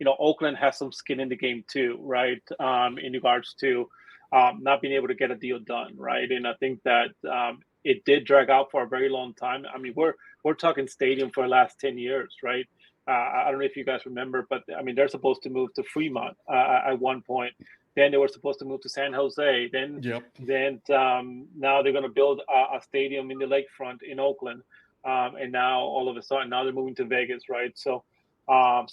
Oakland has some skin in the game too, right? In regards to not being able to get a deal done, right? And I think that it did drag out for a very long time. I mean, we're talking stadium for the last 10 years, right? I don't know if you guys remember, but I mean, they're supposed to move to Fremont at one point. Then they were supposed to move to San Jose. Then, Yep. then now they're going to build a stadium in the lakefront in Oakland. And now all of a sudden, now they're moving to Vegas, right? So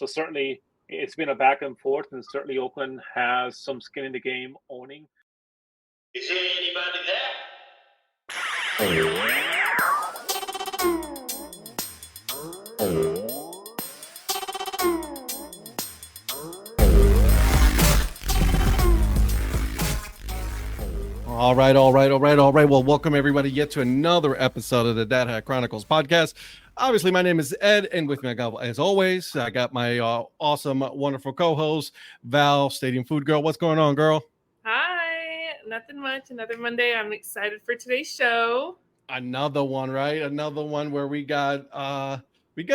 certainly it's been a back and forth, and certainly Oakland has some skin in the game owning. Is there anybody there? All right. Well, welcome everybody yet to another episode of the Dad Hat Chronicles podcast. Obviously, my name is Ed, and with me, as always, I got my awesome, wonderful co-host, Val, Stadium Food Girl. What's going on, girl? Hi, nothing much. Another Monday. I'm excited for today's show. Another one, right? Another one where we got a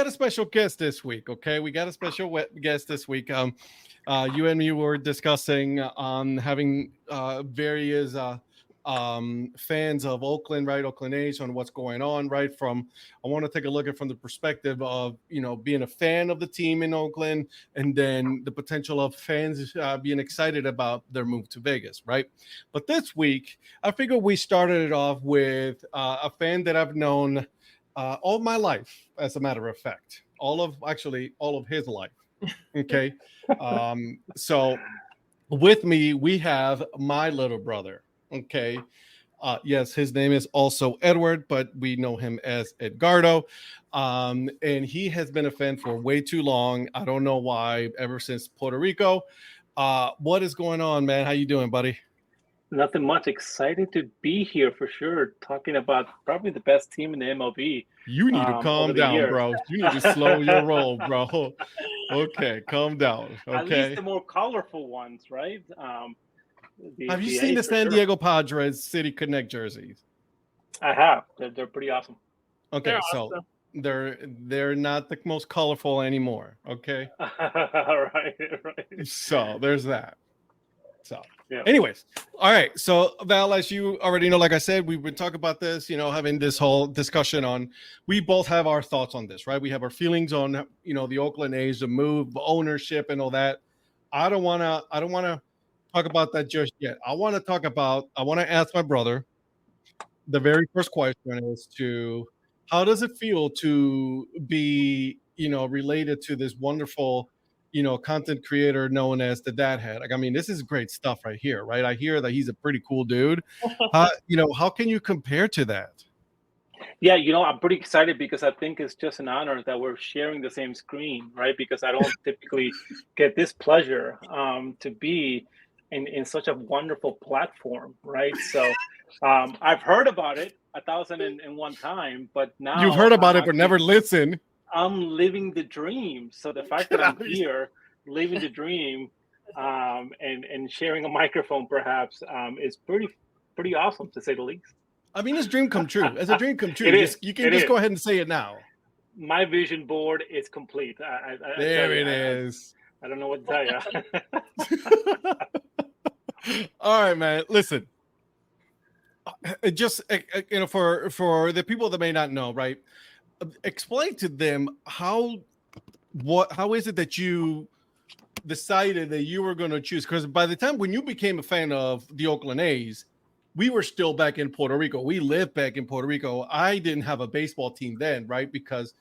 special guest this week. Okay, we got a special guest this week. You and me were discussing having various fans of Oakland, right? Oakland A on what's going on, right? I want to take a look at from the perspective of, being a fan of the team in Oakland, and then the potential of fans being excited about their move to Vegas, right? But this week, I figured we started it off with a fan that I've known all my life, as a matter of fact, all of his life. Okay. So with me, we have my little brother. Okay. Yes, his name is also Edward, but we know him as Edgardo. And he has been a fan for way too long. I don't know why, ever since Puerto Rico. What is going on, man? How you doing, buddy? Nothing much. Excited to be here for sure. Talking about probably the best team in the MLB. You need to calm down, bro. You need to slow your roll, bro. Okay, calm down. Okay. At least the more colorful ones, right? Have you seen the San Diego Padres City Connect jerseys? I have. They're pretty awesome. Okay, so they're not the most colorful anymore. Okay. Right. So there's that. So, yeah. Anyways, all right. So, Val, as you already know, like I said, we've been talking about this, having this whole discussion on. We both have our thoughts on this, right? We have our feelings on, the Oakland A's, the move, ownership, and all that. I don't want to talk about that just yet. I want to ask my brother. The very first question is how does it feel to be, related to this wonderful, content creator known as the Dad Hat? Like, I mean, this is great stuff right here, right? I hear that he's a pretty cool dude. How can you compare to that? Yeah, I'm pretty excited because I think it's just an honor that we're sharing the same screen, right? Because I don't typically get this pleasure to be in such a wonderful platform, right? So I've heard about it 1,001 times, but now you've heard about it, but never listened. I'm living the dream. So the fact that I'm here, living the dream, and sharing a microphone, perhaps, is pretty awesome, to say the least. I mean, it's dream come true. It's a dream come true. You can go ahead and say it now. My vision board is complete. There it is. I don't know what to tell you. All right, man. Listen. Just for the people that may not know, right? Explain to them how is it that you decided that you were going to choose? Because by the time when you became a fan of the Oakland A's, we were still back in Puerto Rico. We lived back in Puerto Rico. I didn't have a baseball team then, right? Because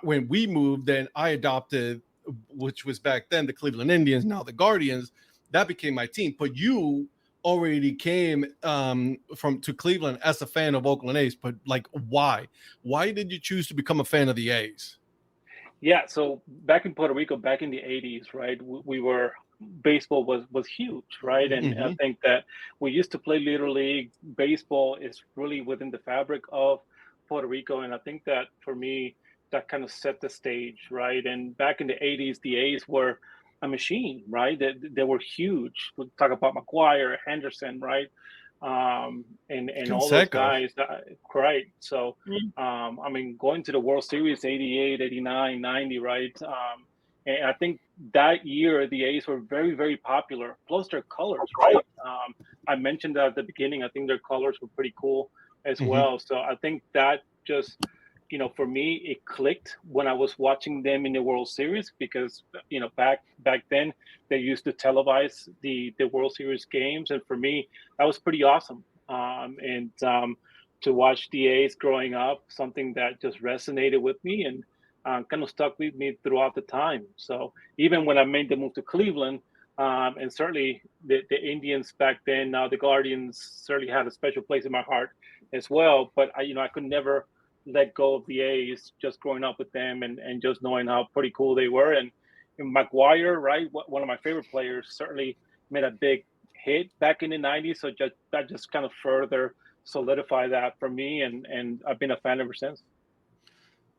when we moved, then I adopted, which was back then the Cleveland Indians, now the Guardians. That became my team. But you already came to Cleveland as a fan of Oakland A's. But like, why? Why did you choose to become a fan of the A's? Yeah, so back in Puerto Rico, back in the 80s, right, baseball was huge, right? And I think that we used to play Little League. Baseball is really within the fabric of Puerto Rico. And I think that for me, that kind of set the stage, right? And back in the 80s, the A's were a machine, right? They were huge. We talk about McGuire, Henderson, right? And all those guys, right? So, I mean, going to the World Series, 88, 89, 90, right? And I think that year the A's were very, very popular. Plus their colors, right? I mentioned that at the beginning. I think their colors were pretty cool as well. So I think that just, for me, it clicked when I was watching them in the World Series because, back then they used to televise the World Series games, and for me, that was pretty awesome. And to watch the A's growing up, something that just resonated with me and kind of stuck with me throughout the time. So even when I made the move to Cleveland, and certainly the Indians back then, now the Guardians certainly had a special place in my heart as well. But I could never let go of the A's just growing up with them and just knowing how pretty cool they were. And McGuire, right, one of my favorite players, certainly made a big hit back in the 90s. So that just kind of further solidified that for me. And I've been a fan ever since.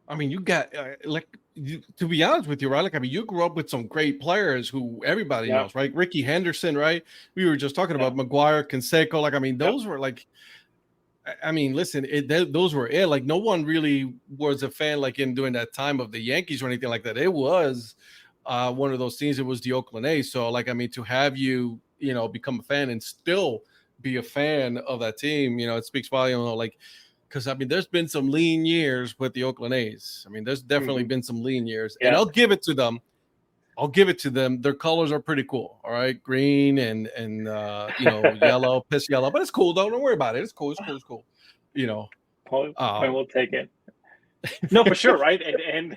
I mean, you got to be honest with you, right? Like, I mean, you grew up with some great players who everybody knows, right? Ricky Henderson, right? We were just talking about McGuire, Canseco. Like, I mean, those were like, I mean, listen, those were it. Like, no one really was a fan like during that time of the Yankees or anything like that. It was one of those teams. It was the Oakland A. So, like, I mean, to have you, become a fan and still be a fan of that team, it speaks volumes. Like, because I mean, there's been some lean years with the Oakland A's. I mean, there's definitely been some lean years, and I'll give it to them. Their colors are pretty cool. All right, green and yellow, piss yellow, but it's cool. Don't worry about it. It's cool. It's cool. I will take it. No, for sure, right? And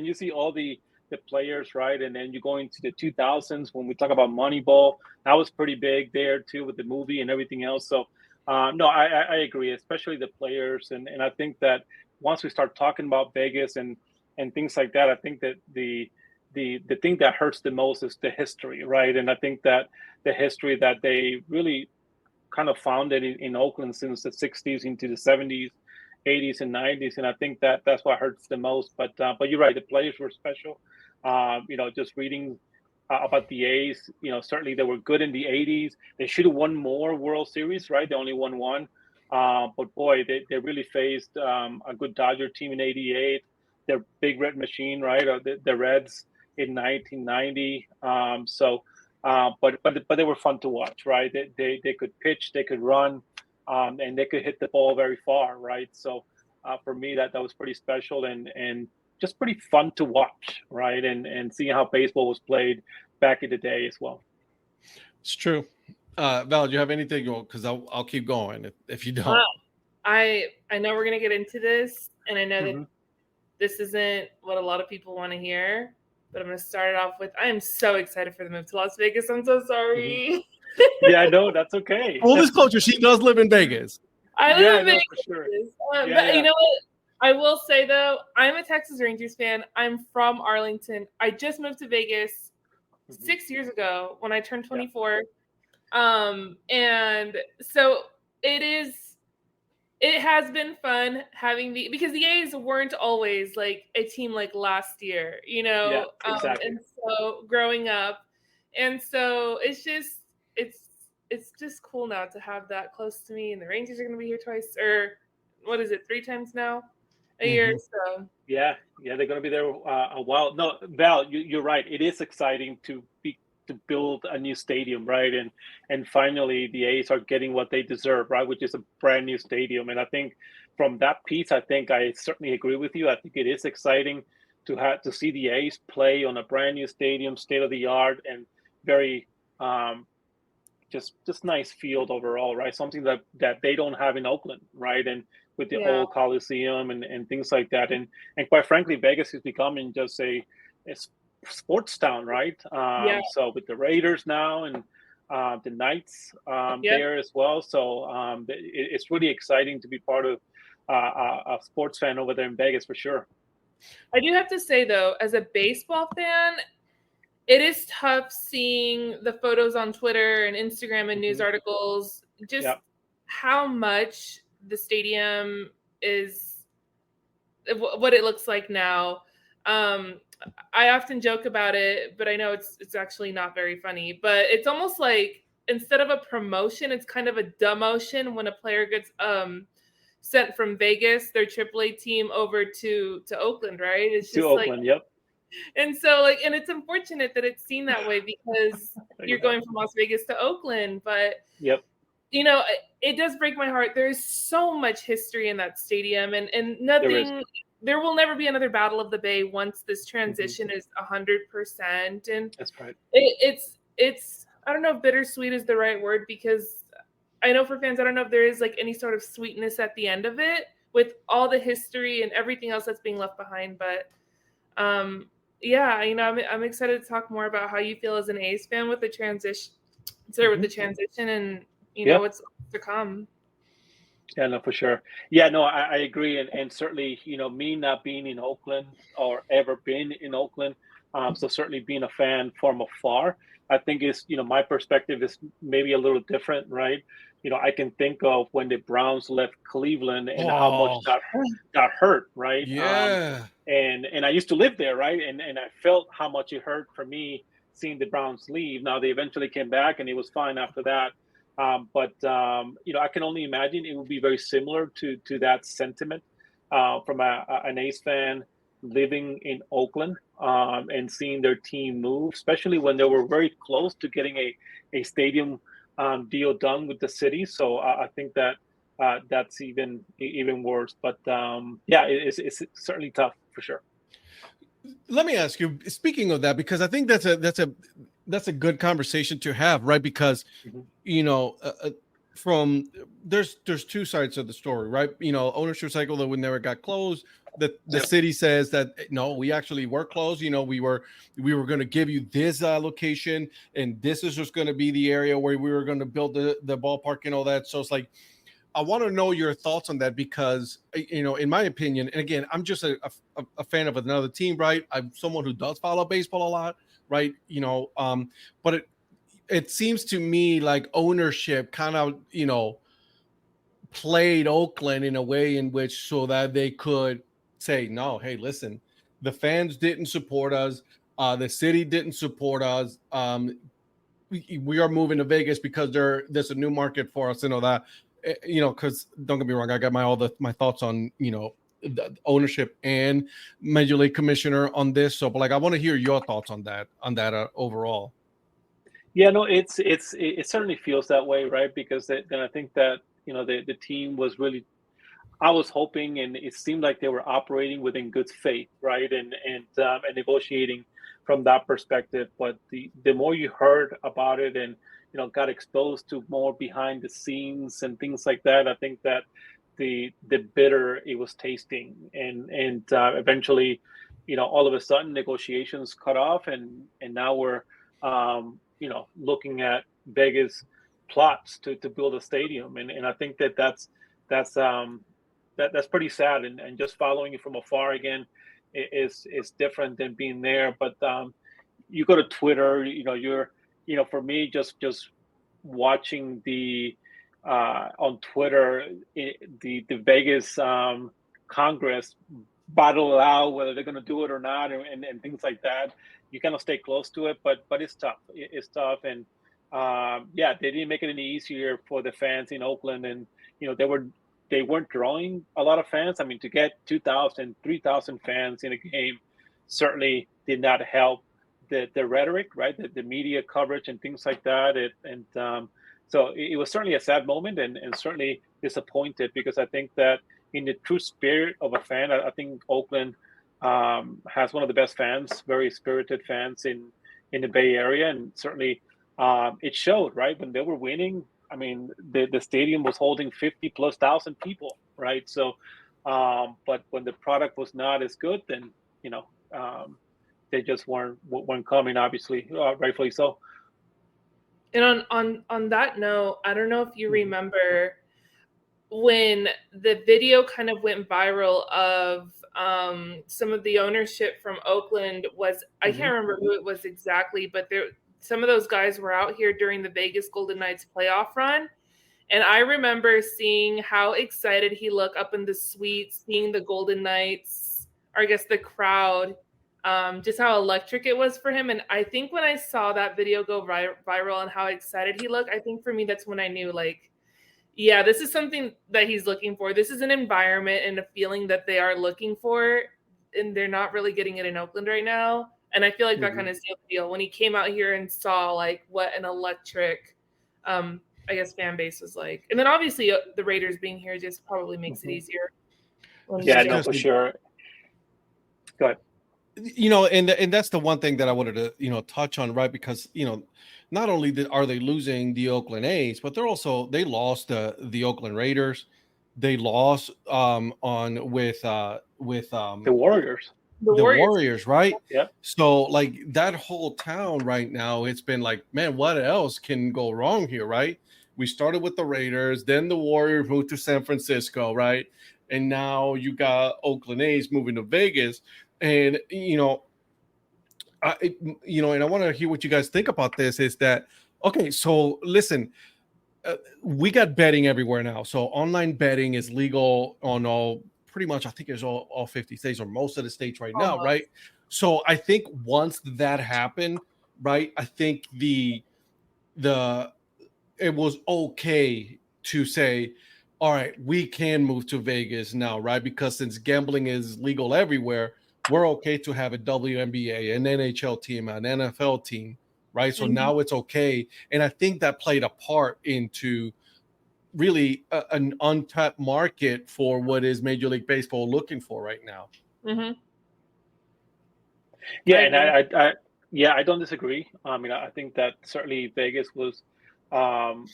you see all the players, right? And then you go into the 2000s when we talk about Moneyball. That was pretty big there too with the movie and everything else. So. No, I agree, especially the players. And I think that once we start talking about Vegas and things like that, I think that the thing that hurts the most is the history, right? And I think that the history that they really kind of founded in Oakland since the 60s into the 70s, 80s, and 90s. And I think that that's what hurts the most. But you're right, the players were special. Just reading about the A's, certainly they were good in the 80s. They should have won more World Series, right? They only won one. But boy, they really faced a good Dodger team in 88. Their big red machine, right? The Reds in 1990. But they were fun to watch, right? They could pitch, they could run, and they could hit the ball very far, right? So for me, that was pretty special and just pretty fun to watch, right? And seeing how baseball was played back in the day as well. It's true. Val, do you have anything? Because I'll keep going if you don't. I know we're gonna get into this, and I know that this isn't what a lot of people want to hear, but I'm gonna start it off with I am so excited for the move to Las Vegas. I'm so sorry. Yeah, I know, that's okay. Full disclosure, she does live in Vegas. I live in Vegas. For sure. But you know what? I will say though, I'm a Texas Rangers fan. I'm from Arlington. I just moved to Vegas 6 years ago when I turned 24. And so it has been fun having because the A's weren't always like a team like last year, Yeah, exactly. And so growing up, and so it's just cool now to have that close to me, and the Rangers are going to be here twice, or what is it, 3 times now a year? So yeah, they're going to be there a while. No, Val, you're right. It is exciting to build a new stadium, right? And finally, the A's are getting what they deserve, right? Which is a brand new stadium. And I think from that piece, I think I certainly agree with you. I think it is exciting to see the A's play on a brand new stadium, state of the art, and very just nice field overall, right? Something that they don't have in Oakland, right? And with the old Coliseum and things like that. And quite frankly, Vegas is becoming just a sports town, right? So with the Raiders now and the Knights there as well. So it's really exciting to be part of a sports fan over there in Vegas for sure. I do have to say though, as a baseball fan, it is tough seeing the photos on Twitter and Instagram and news articles, just how much the stadium is, what it looks like now. I often joke about it, but I know it's actually not very funny. But it's almost like instead of a promotion, it's kind of a demotion when a player gets sent from Vegas, their AAA team, over to Oakland, right? It's just to Oakland, like, And so and it's unfortunate that it's seen that way because you're going from Las Vegas to Oakland, but yep, it does break my heart. There's so much history in that stadium, and there will never be another Battle of the Bay once this transition is 100%. And that's right. It's I don't know if bittersweet is the right word, because I know for fans, I don't know if there is any sort of sweetness at the end of it with all the history and everything else that's being left behind. But yeah, I'm excited to talk more about how you feel as an A's fan with the transition, with the transition, and what's to come. Yeah, no, for sure. Yeah, no, I agree, and certainly, me not being in Oakland or ever been in Oakland, so certainly being a fan from afar, I think is, my perspective is maybe a little different, right? I can think of when the Browns left Cleveland and how much got hurt, right? Yeah. And I used to live there, right? And I felt how much it hurt for me seeing the Browns leave. Now they eventually came back, and it was fine after that. But I can only imagine it would be very similar to that sentiment from an A's fan living in Oakland and seeing their team move, especially when they were very close to getting a stadium deal done with the city. So I think that that's even worse. But yeah, it's certainly tough for sure. Let me ask you, speaking of that, because I think that's a good conversation to have, right? Because from there's two sides of the story, right? Ownership cycle that we never got closed. The city says that no, we actually were closed. We were going to give you this location, and this is just going to be the area where we were going to build the ballpark and all that. So it's like, I want to know your thoughts on that, because in my opinion, and again, I'm just a fan of another team, right? I'm someone who does follow baseball a lot, right? But it seems to me like ownership kind of played Oakland in a way in which so that they could say, no, hey, listen, the fans didn't support us, the city didn't support us, we are moving to Vegas because there's a new market for us and all that. Because don't get me wrong, I got my thoughts on the ownership and Major League Commissioner on this. So, but I want to hear your thoughts on that overall. Yeah, no, it certainly feels that way, right? Because then I think that the team was really, I was hoping, and it seemed like they were operating within good faith, right, and negotiating from that perspective. But the more you heard about it and got exposed to more behind the scenes and things like that, I think that the bitter it was tasting, and eventually, all of a sudden negotiations cut off, and now we're looking at Vegas plots to build a stadium, and I think that's pretty sad, and just following it from afar again is different than being there. But you go to Twitter, you're for me just watching the on Twitter the Vegas Congress battle it out whether they're going to do it or not, and things like that. You kind of stay close to it, but it's tough. It's tough, and yeah, they didn't make it any easier for the fans in Oakland, and they weren't drawing a lot of fans. I mean, to get 2,000, 3,000 fans in a game certainly did not help the rhetoric, right? The media coverage and things like that. So it was certainly a sad moment, and certainly disappointed, because I think that in the true spirit of a fan, I think Oakland has one of the best fans, very spirited fans in the Bay Area, and certainly it showed, right? When they were winning, I mean, the stadium was holding 50,000+ people, right? So, but when the product was not as good, then they just weren't coming. Obviously, rightfully so. And on that note, I don't know if you remember when the video kind of went viral of some of the ownership from Oakland was, I can't remember who it was exactly, but some of those guys were out here during the Vegas Golden Knights playoff run. And I remember seeing how excited he looked up in the suite, seeing the Golden Knights, or I guess the crowd, just how electric it was for him. And I think when I saw that video go viral and how excited he looked, I think for me, that's when I knew, like, yeah, this is something that he's looking for. This is an environment and a feeling that they are looking for. and they're not really getting it in Oakland right now. And I feel like that Mhm. kind of sealed the deal when he came out here and saw like what an electric, I guess, fan base was like. And then obviously the Raiders being here just probably makes it Mhm. easier. when Yeah, he's no, young. for sure. Go ahead. And that's the one thing that I wanted to touch on, right? Because not only are they losing the Oakland A's, but they lost the Oakland Raiders. They lost on with The Warriors. The the Warriors. Warriors, right? Yeah. So like that whole town right now, it's been like, man, what else can go wrong here, right? We started with the Raiders, then the Warriors moved to San Francisco, right? And now you got Oakland A's moving to Vegas. And and I want to hear what you guys think about this. Is that okay? So listen, we got betting everywhere now. So online betting is legal on pretty much. I think it's all 50 states or most of the states right now, right? So I think once that happened, right? I think the it was okay to say, all right, we can move to Vegas now, right? Because since gambling is legal everywhere, we're okay to have a WNBA, an NHL team, an NFL team, right? So now it's okay. And I think that played a part into really an untapped market for what is Major League Baseball looking for right now. Mm-hmm. Yeah, and I don't disagree. I mean, I think that certainly Vegas was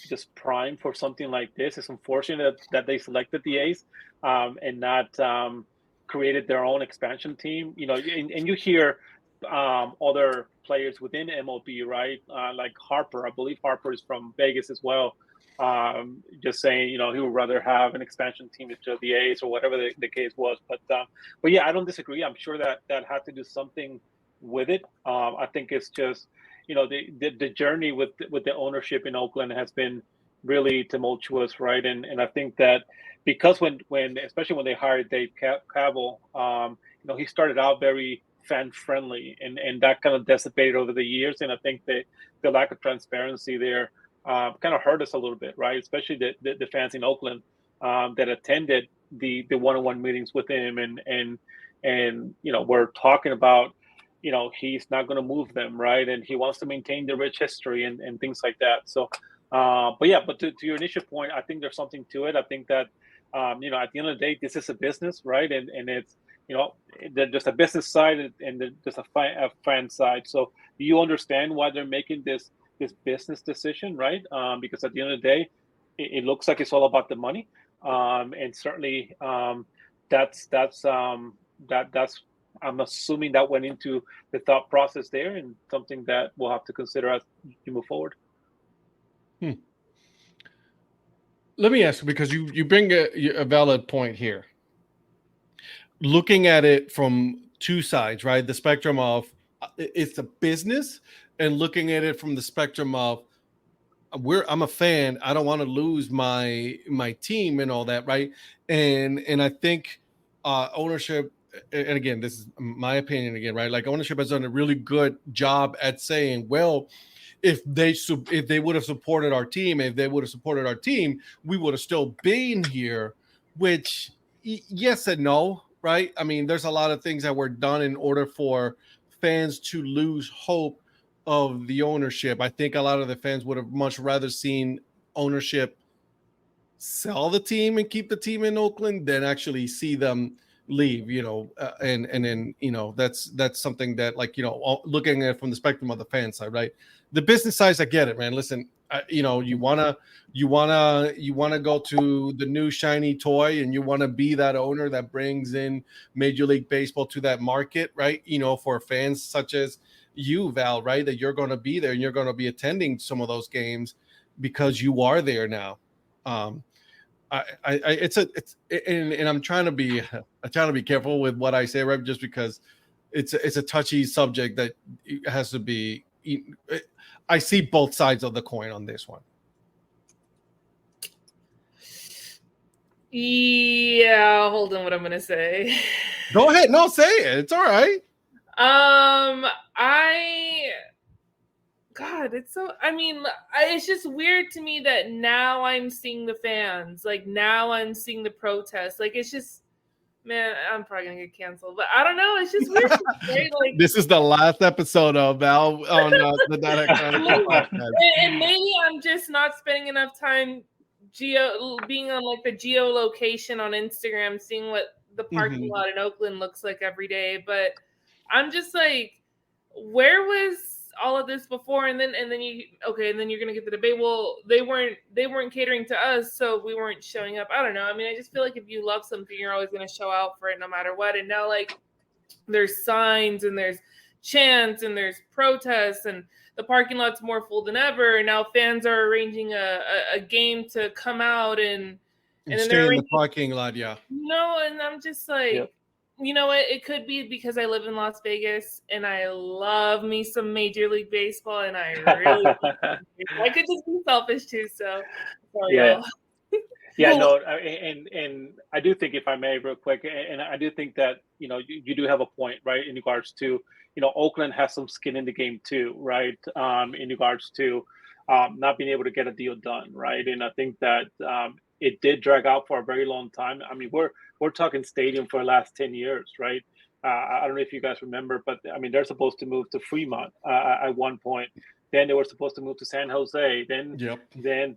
just prime for something like this. It's unfortunate that they selected the A's and not created their own expansion team. And you hear other players within MLB, right? Like Harper, I believe Harper is from Vegas as well. Just saying, he would rather have an expansion team instead of the A's or whatever the case was. But yeah, I don't disagree. I'm sure that had to do something with it. I think it's just the journey with the ownership in Oakland has been really tumultuous, right? And I think that because when especially when they hired Dave Cavill, he started out very fan friendly, and that kind of dissipated over the years. And I think that the lack of transparency there kind of hurt us a little bit, right? Especially the fans in Oakland that attended the one-on-one meetings with him, and we're talking about he's not going to move them, right? And he wants to maintain the rich history and things like that. So, but to your initial point, I think there's something to it. I think that, at the end of the day, this is a business, right? And it's, there's a business side and there's a fan side. So you understand why they're making this business decision, right? Because at the end of the day, it looks like it's all about the money. And certainly that's I'm assuming that went into the thought process there, and something that we'll have to consider as you move forward. Let me ask you, because you bring a valid point here. Looking at it from two sides, right? The spectrum of it's a business, and looking at it from the spectrum of I'm a fan. I don't want to lose my team and all that, right? And I think ownership, and again, this is my opinion again, right? Like ownership has done a really good job at saying, well, if they would have supported our team, we would have still been here. Which yes and no, right? I mean, there's a lot of things that were done in order for fans to lose hope of the ownership. I think a lot of the fans would have much rather seen ownership sell the team and keep the team in Oakland than actually see them leave, and then that's something that, like, looking at it from the spectrum of the fan side, right? The business side, I get it, man. Listen, you wanna go to the new shiny toy, and you want to be that owner that brings in Major League Baseball to that market, right? For fans such as you, Val, right? That you're going to be there and you're going to be attending some of those games because you are there now. And I'm trying to be careful with what I say, right? Just because it's a touchy subject that has to be. I see both sides of the coin on this one. Yeah, hold on. What I'm gonna say. Go ahead. No, say it. It's all right. It's just weird to me that now I'm seeing the fans, like now I'm seeing the protests. Like, it's just, man, I'm probably gonna get canceled, but I don't know. It's just weird, right? Like, this is the last episode of Val on the Dad Hat Chronicles podcast. And maybe I'm just not spending enough time being on like the geolocation on Instagram, seeing what the parking lot in Oakland looks like every day. But I'm just like, where was all of this before? And then you're gonna get the debate. Well, they weren't catering to us, so we weren't showing up. I don't know. I mean, I just feel like if you love something, you're always gonna show out for it no matter what. And now like there's signs and there's chants and there's protests and the parking lot's more full than ever. And now fans are arranging a game to come out and then stay in the parking lot. Yeah. No, and I'm just like, you know what? It could be because I live in Las Vegas and I love me some Major League Baseball, and I really I could just be selfish too. So sorry, y'all. Yeah, no, and I do think, if I may, real quick, and I do think that, you know, you do have a point, right, in regards to, you know, Oakland has some skin in the game too, right, in regards to not being able to get a deal done, right, and I think that it did drag out for a very long time. I mean, we're talking stadium for the last 10 years, right? I don't know if you guys remember, but I mean, they're supposed to move to Fremont at one point. Then they were supposed to move to San Jose. Then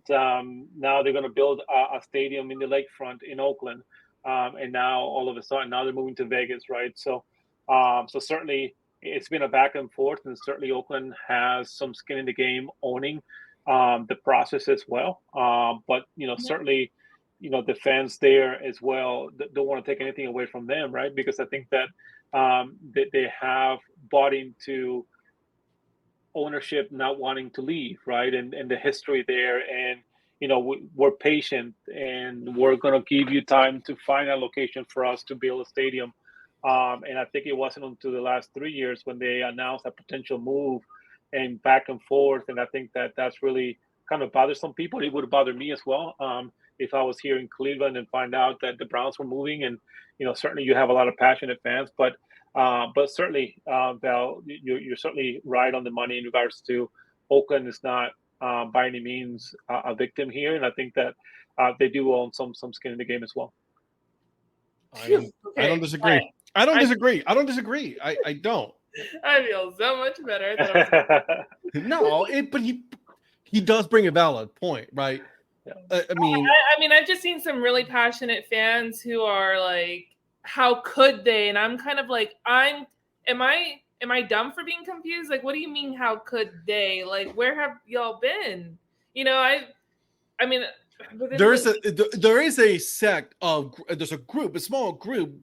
now they're going to build a stadium in the lakefront in Oakland. And now all of a sudden, now they're moving to Vegas, right? So, so certainly it's been a back and forth, and certainly Oakland has some skin in the game owning the process as well. But, you know, certainly, you know, the fans there as well don't want to take anything away from them, right? Because I think that they have bought into ownership not wanting to leave, right? And the history there. And, you know, we're patient, and we're going to give you time to find a location for us to build a stadium. And I think it wasn't until the last 3 years when they announced a potential move and back and forth. And I think that that's really kind of bothers some people. It would bother me as well. If I was here in Cleveland and find out that the Browns were moving, and, you know, certainly you have a lot of passionate fans, but certainly, Val, you're certainly right on the money in regards to Oakland is not by any means a victim here, and I think that they do own some skin in the game as well. I don't disagree. I don't disagree. I don't. I feel so much better. No, but he does bring a valid point, right? Yeah. I mean, I've just seen some really passionate fans who are like, how could they? And I'm kind of like, am I dumb for being confused? Like, what do you mean, how could they? Like, where have y'all been? You know, I mean, there's a small group,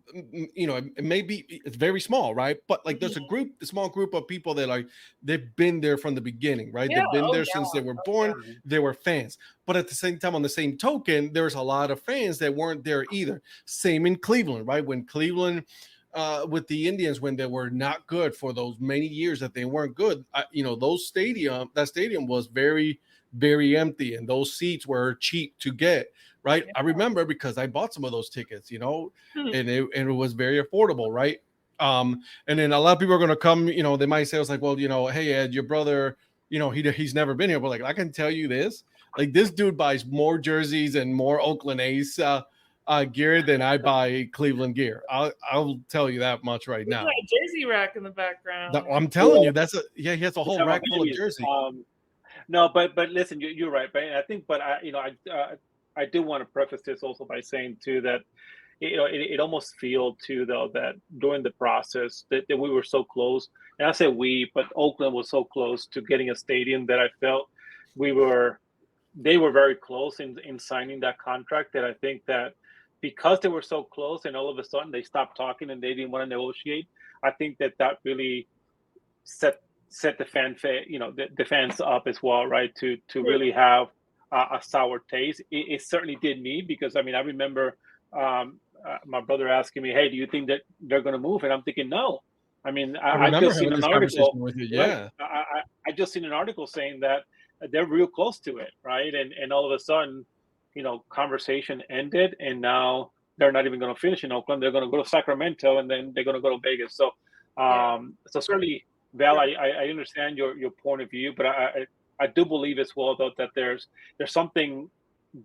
you know, it's very small, right? But like there's a small group of people that like they've been there from the beginning, right? They've been there since they were born. They were fans. But at the same time, on the same token, there's a lot of fans that weren't there either. Same in Cleveland, right? When Cleveland with the Indians, when they were not good for those many years that they weren't good, you know, that stadium was very, very empty, and those seats were cheap to get, right? I remember because I bought some of those tickets, you know, and it was very affordable, right? And then a lot of people are going to come, you know, they might say, I was like, well, you know, hey, Ed, your brother, you know, he's never been here, but like, I can tell you this, like this dude buys more jerseys and more Oakland A's gear than I buy Cleveland gear. I'll tell you that much right now. Got a jersey rack in the background. I'm telling you, he has a whole rack full of jerseys. No, but listen, you're right, right? I think, but I do want to preface this also by saying too that, you know, it almost feels too though that during the process that we were so close, and I say we, but Oakland was so close to getting a stadium that I felt they were very close in signing that contract. That I think that because they were so close and all of a sudden they stopped talking and they didn't want to negotiate, I think that really set the the fans up as well, right? To really have a sour taste. It certainly did me, because I mean, I remember my brother asking me, "Hey, do you think that they're going to move?" And I'm thinking, no. I mean, I just seen an article. With you. Yeah, right? I just seen an article saying that they're real close to it, right? And all of a sudden, you know, conversation ended, and now they're not even going to finish in Oakland. They're going to go to Sacramento, and then they're going to go to Vegas. So, so certainly, Val, I understand your point of view, but I do believe as well, though, that there's something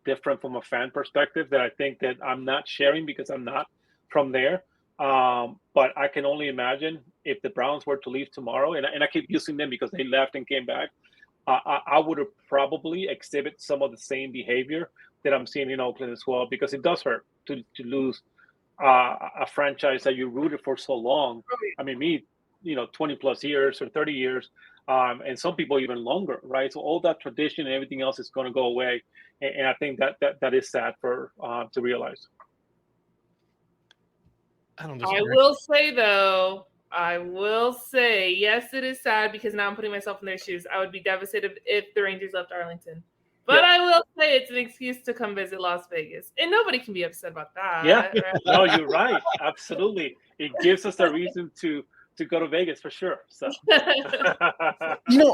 different from a fan perspective that I think that I'm not sharing because I'm not from there. But I can only imagine if the Browns were to leave tomorrow, and I keep using them because they left and came back. I would have probably exhibit some of the same behavior that I'm seeing in Oakland as well, because it does hurt to lose a franchise that you rooted for so long. I mean, me, 20 plus years or 30 years, and some people even longer, right? So all that tradition and everything else is going to go away, and I think that is sad for to realize. I don't I disagree. will say though, yes, it is sad because now I'm putting myself in their shoes. I would be devastated if the Rangers left Arlington. But I will say it's an excuse to come visit Las Vegas. And nobody can be upset about that. Yeah. Right? No, you're right. Absolutely. It gives us a reason to go to Vegas for sure. So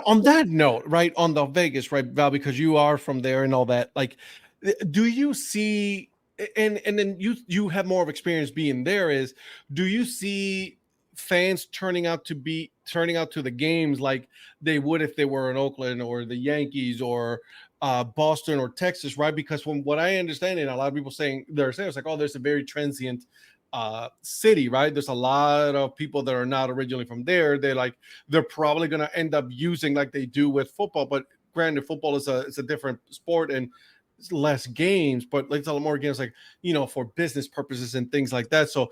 On that note, right, on the Vegas, right, Val, because you are from there and all that, like, do you see, and then you have more of experience being there, is do you see fans turning out to the games like they would if they were in Oakland or the Yankees or Boston or Texas, right? Because from what I understand, and a lot of people saying it's like, oh, there's a very transient city, right? There's a lot of people that are not originally from there. They're probably going to end up using like they do with football, but granted, football is a different sport and it's less games, but it's a lot more games, like, for business purposes and things like that. So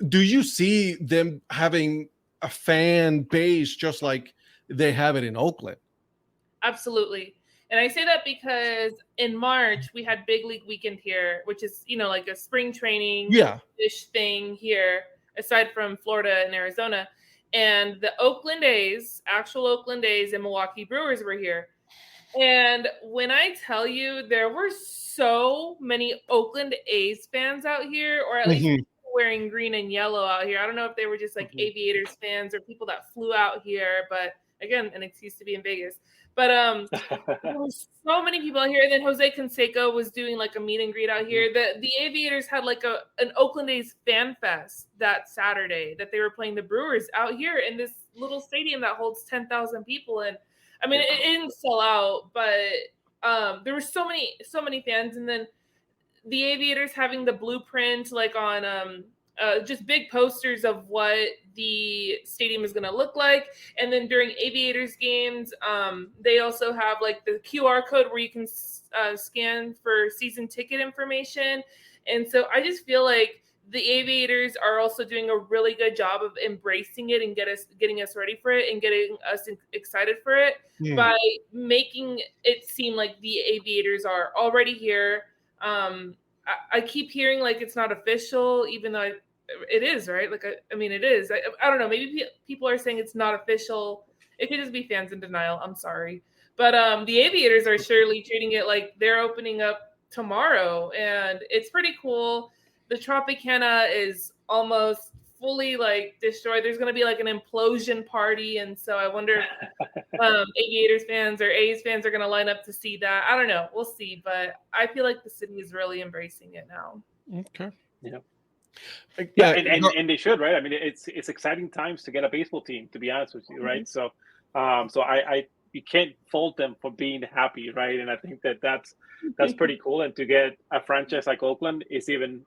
do you see them having a fan base just like they have it in Oakland? Absolutely. And I say that because in March we had Big League Weekend here, which is, like a spring training ish thing here, aside from Florida and Arizona. And the actual Oakland A's and Milwaukee Brewers were here. And when I tell you there were so many Oakland A's fans out here, or at least people wearing green and yellow out here. I don't know if they were just like Aviators fans or people that flew out here, but again, an excuse to be in Vegas. But there were so many people out here. And then Jose Canseco was doing like a meet and greet out here. The Aviators had like an Oakland A's fan fest that Saturday that they were playing the Brewers out here in this little stadium that holds 10,000 people. And I mean, it didn't sell out, but there were so many fans. And then the Aviators having the blueprint like on just big posters of what the stadium is going to look like. And then during Aviators games, they also have like the QR code where you can scan for season ticket information. And so I just feel like the Aviators are also doing a really good job of embracing it and getting us ready for it and getting us excited for it by making it seem like the Aviators are already here. I keep hearing like it's not official, even though it is, right? Like, I mean, it is. I don't know. Maybe people are saying it's not official. It could just be fans in denial. I'm sorry. But the Aviators are surely treating it like they're opening up tomorrow. And it's pretty cool. The Tropicana is almost fully like destroyed. There's going to be like an implosion party. And so I wonder if Aviators fans or A's fans are going to line up to see that. I don't know. We'll see. But I feel like the city is really embracing it now. Okay. Yeah, and they should, right? I mean, it's exciting times to get a baseball team, to be honest with you, right? So, I you can't fault them for being happy, right? And I think that's pretty cool. And to get a franchise like Oakland is even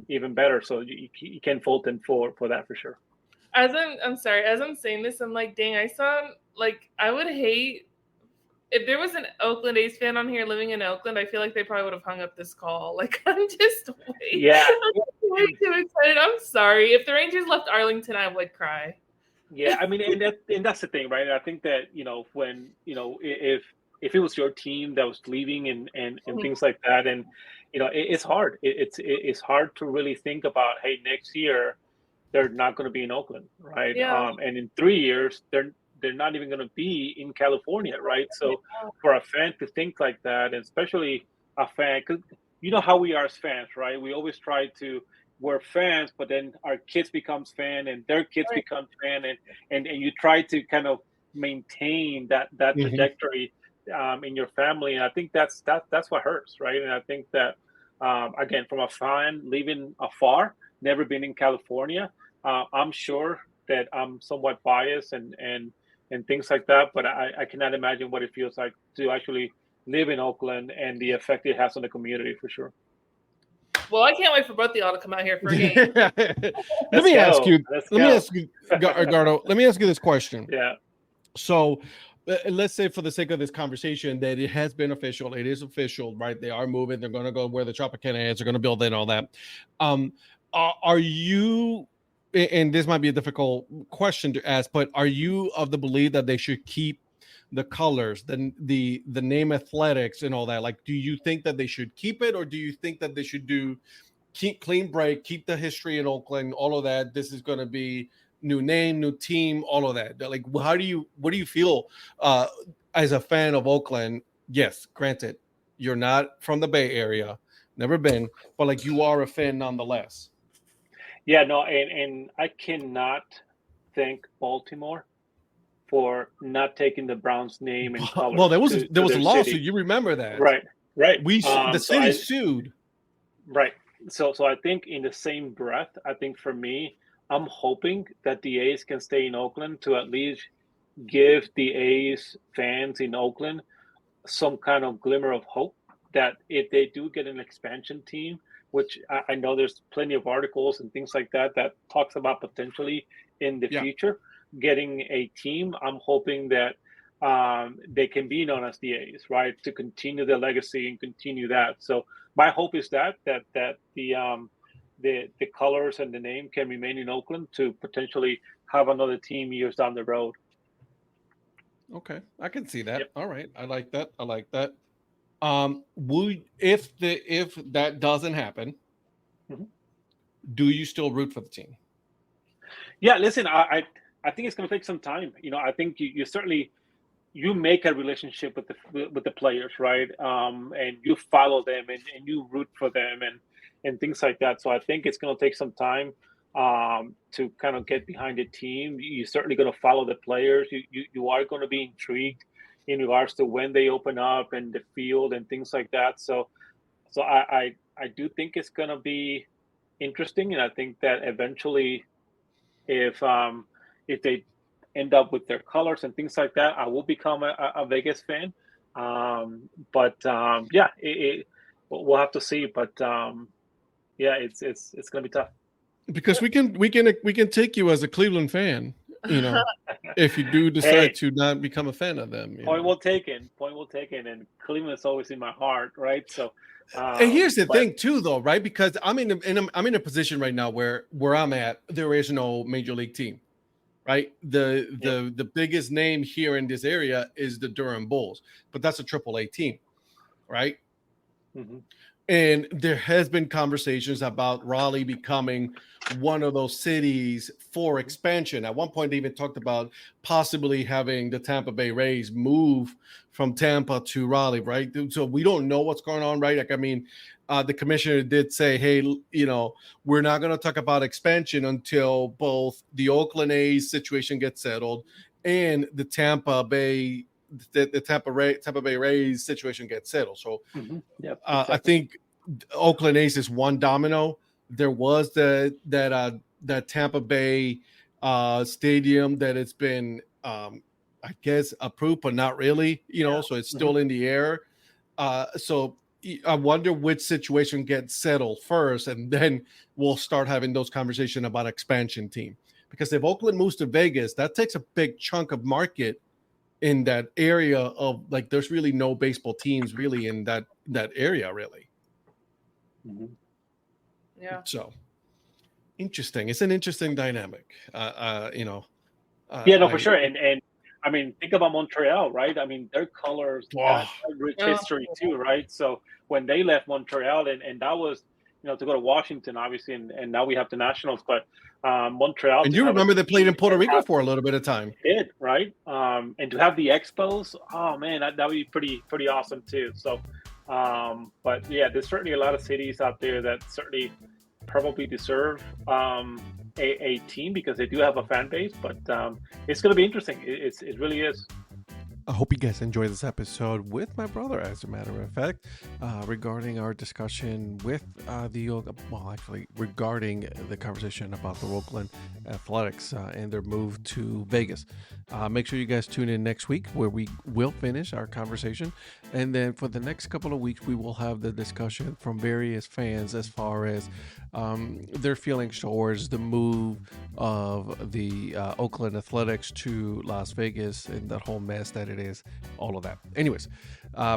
even better. So you can't fault them for that for sure. As I'm saying this, I'm like, dang, I would hate if there was an Oakland A's fan on here living in Oakland. I feel like they probably would have hung up this call. Like, I'm just way too excited. I'm sorry. If the Rangers left Arlington, I would cry. Yeah, I mean, and that's the thing, right? I think that when if it was your team that was leaving and things like that, and it's hard. It's hard to really think about, hey, next year they're not going to be in Oakland, right? Yeah. And in 3 years they're not even going to be in California, right? So for a fan to think like that, and especially a fan, because how we are as fans, right? We always try to, we're fans, but then our kids becomes fan and their kids become fan, and you try to kind of maintain that trajectory in your family. And I think that's what hurts, right? And I think that again, from a fan living afar, never been in California, I'm sure that I'm somewhat biased and things like that, but I cannot imagine what it feels like to actually live in Oakland and the effect it has on the community for sure. Well, I can't wait for both of y'all to come out here for a game. Let me ask you, Edgardo, let me ask you this question. Yeah. So let's say for the sake of this conversation that it has been official. It is official, right? They are moving. They're going to go where the Tropicana is. They're going to build it and all that. Are you, and this might be a difficult question to ask, but are you of the belief that they should keep the colors, the name athletics and all that? Like, do you think that they should keep it, or do you think that they should keep clean break, keep the history in Oakland, all of that? This is going to be new name, new team, all of that. Like, what do you feel as a fan of Oakland? Yes, granted, you're not from the Bay Area, never been, but like you are a fan nonetheless. Yeah, no, and I cannot thank Baltimore for not taking the Browns name and colors. Well, there was a lawsuit. City. You remember that, right? The city sued. Right. So I think in the same breath, I think for me, I'm hoping that the A's can stay in Oakland to at least give the A's fans in Oakland some kind of glimmer of hope that if they do get an expansion team, which I know there's plenty of articles and things like that talks about potentially in the future getting a team. I'm hoping that they can be known as the A's, right, to continue their legacy and continue that. So my hope is that the colors and the name can remain in Oakland to potentially have another team years down the road. Okay, I can see that. Yep. All right, I like that. If that doesn't happen, do you still root for the team? Yeah, listen, I think it's going to take some time. I think you certainly make a relationship with the players, right? And you follow them and you root for them and things like that. So I think it's going to take some time to kind of get behind the team. You're certainly going to follow the players. You are going to be intrigued in regards to when they open up and the field and things like that. So I do think it's going to be interesting, and I think that eventually, if they end up with their colors and things like that, I will become a Vegas fan. We'll have to see. But it's going to be tough. Because we can take you as a Cleveland fan, if you do decide to not become a fan of them. Point well taken, and Cleveland is always in my heart, right? So, and here's the thing too, though, right? Because I'm in a position right now where I'm at, there is no major league team, right? The biggest name here in this area is the Durham Bulls, but that's a AAA team, right? Mm-hmm. And there has been conversations about Raleigh becoming one of those cities for expansion. At one point, they even talked about possibly having the Tampa Bay Rays move from Tampa to Raleigh, right? So we don't know what's going on, right? Like, I mean, the commissioner did say, hey, we're not going to talk about expansion until both the Oakland A's situation gets settled and the Tampa Bay Bay Rays situation gets settled. So exactly. I think Oakland A's is one domino. There was that Tampa Bay stadium that it's been I guess approved, but not really, so it's still in the air. So I wonder which situation gets settled first, and then we'll start having those conversations about expansion team. Because if Oakland moves to Vegas, that takes a big chunk of market in that area of, like, there's really no baseball teams really in that area, really. Yeah. So interesting. It's an interesting dynamic. For sure. And I mean, think about Montreal, right? I mean, their colors have rich history too, right? So when they left Montreal, and that was, to go to Washington, obviously, and now we have the Nationals, but Montreal. And you remember they played in Puerto Rico for a little bit of time. Did, right? And to have the Expos, oh man, that would be pretty awesome too. So, but yeah, there's certainly a lot of cities out there that certainly probably deserve a team because they do have a fan base. But it's going to be interesting. It really is. I hope you guys enjoyed this episode with my brother, as a matter of fact, regarding our discussion with regarding the conversation about the Oakland Athletics and their move to Vegas. Make sure you guys tune in next week where we will finish our conversation. And then for the next couple of weeks, we will have the discussion from various fans as far as their feelings towards the move of the Oakland Athletics to Las Vegas and that whole mess that it is, all of that. Anyways,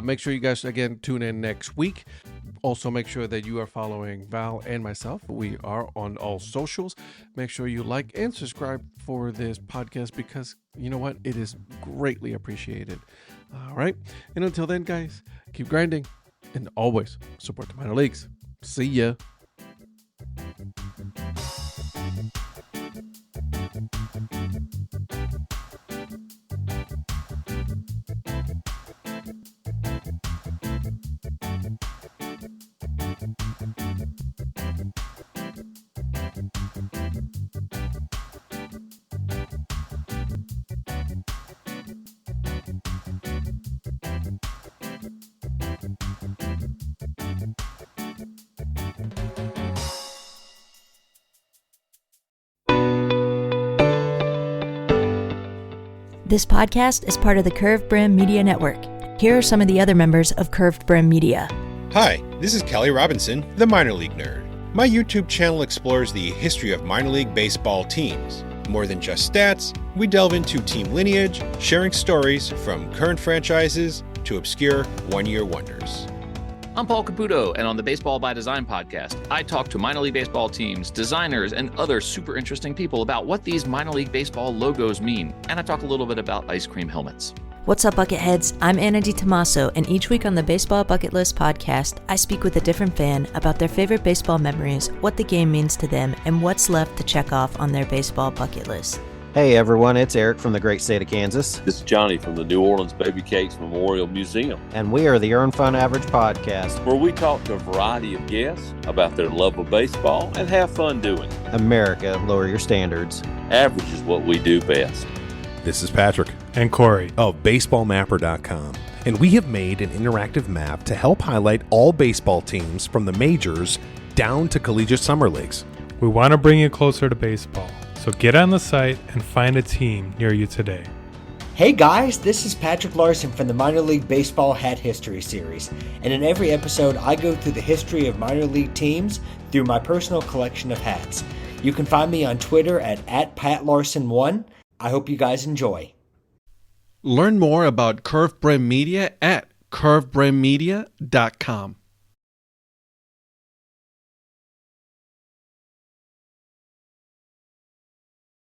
make sure you guys, again, tune in next week. Also, make sure that you are following Val and myself. We are on all socials. Make sure you like and subscribe for this podcast because you know what? It is greatly appreciated. All right. And until then, guys, keep grinding and always support the minor leagues. See ya. This podcast is part of the Curved Brim Media Network. Here are some of the other members of Curved Brim Media. Hi, this is Kelly Robinson, the Minor League Nerd. My YouTube channel explores the history of minor league baseball teams. More than just stats, we delve into team lineage, sharing stories from current franchises to obscure one-year wonders. I'm Paul Caputo, and on the Baseball by Design podcast, I talk to minor league baseball teams, designers, and other super interesting people about what these minor league baseball logos mean, and I talk a little bit about ice cream helmets. What's up, Bucketheads? I'm Anna DiTommaso, and each week on the Baseball Bucket List podcast, I speak with a different fan about their favorite baseball memories, what the game means to them, and what's left to check off on their baseball bucket list. Hey everyone, it's Eric from the great state of Kansas. This is Johnny from the New Orleans Baby Cakes Memorial Museum. And we are the Earn Fun Average podcast, where we talk to a variety of guests about their love of baseball and have fun doing it. America, lower your standards. Average is what we do best. This is Patrick and Corey of BaseballMapper.com. And we have made an interactive map to help highlight all baseball teams from the majors down to collegiate summer leagues. We want to bring you closer to baseball. So get on the site and find a team near you today. Hey guys, this is Patrick Larson from the Minor League Baseball Hat History Series. And in every episode, I go through the history of minor league teams through my personal collection of hats. You can find me on Twitter at @PatLarson1. I hope you guys enjoy. Learn more about Curved Brim Media at curvedbrimmedia.com.